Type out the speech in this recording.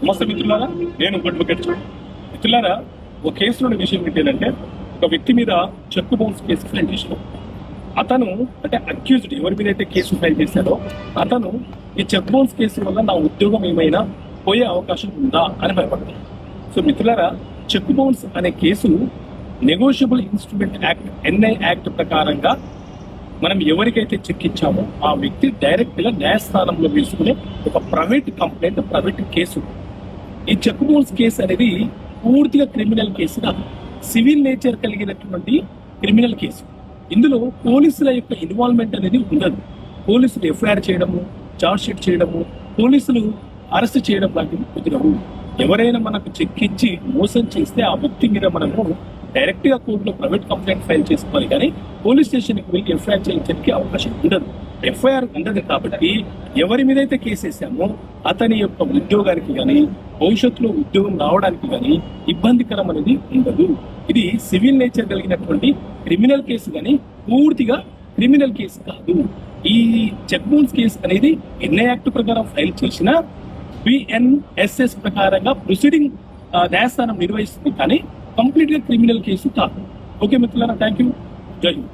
నమస్తే మిత్రులారా, నేను అడ్వకేట్. మిత్రులారా, ఒక కేసులోని విషయం ఏంటంటే ఒక వ్యక్తి మీద చెక్ బౌన్స్ కేసు ఫైల్ చేశారు. అతను అంటే అక్యూజ్డ్ ఎవరి మీద అయితే కేసు ఫైల్ చేశాడో అతను ఈ చెక్ బౌన్స్ కేసు వల్ల నా ఉద్యోగం ఏమైనా పోయే అవకాశం ఉందా అని భయపడతాడు. సో మిత్రులారా, చెక్ బౌన్స్ అనే case negotiable instrument act NI act ప్రకారంగా మనం ఎవరికైతే చెక్ ఇచ్చామో ఆ వ్యక్తి డైరెక్ట్ గా న్యాయస్థానంలో వేసుకునే ఒక ప్రైవేట్ కంప్లైంట్, ప్రైవేట్ కేసు. ఈ చెక్ బౌన్స్ కేసు అనేది పూర్తిగా క్రిమినల్ కేసు కాదు, సివిల్ నేచర్ కలిగినటువంటి క్రిమినల్ కేసు. ఇందులో పోలీసుల యొక్క ఇన్వాల్వ్మెంట్ అనేది ఉండదు. పోలీసులు ఎఫ్ఐఆర్ చేయడము, చార్జ్ షీట్ చేయడము, పోలీసులు అరెస్ట్ చేయడం లాంటివి కుదరవు. ఎవరైనా మనకు చెక్ ఇచ్చి మోసం చేస్తే ఆ వ్యక్తి మీద మనము డైరెక్ట్ గా కోర్టులో ప్రైవేట్ కంప్లైంట్ ఫైల్ చేసుకోవాలి, కానీ పోలీస్ స్టేషన్కి వెళ్ళి ఎఫ్ఐఆర్ చేయించడానికి అవకాశం ఉండదు. ఎఫ్ఐఆర్ ఉండదు కాబట్టి ఎవరి మీద అయితే కేసు వేసామో అతని యొక్క ఉద్యోగానికి కానీ భవిష్యత్తులో ఉద్యోగం రావడానికి కానీ ఇబ్బందికరం అనేది ఉండదు. ఇది సివిల్ నేచర్ కలిగినటువంటి క్రిమినల్ కేసు కానీ పూర్తిగా క్రిమినల్ కేసు కాదు. ఈ చెక్ బౌన్స్ కేసు అనేది ఎన్ఐ యాక్ట్ ప్రకారం ఫైల్ చేసిన బిఎన్ఎస్ఎస్ ప్రకారంగా ప్రొసీడింగ్ న్యాయస్థానం నిర్వహిస్తుంది, కానీ కంప్లీట్ గా క్రిమినల్ కేసు కాదు. ఓకే మిత్రులారా, థ్యాంక్ యూ. జై హింద్.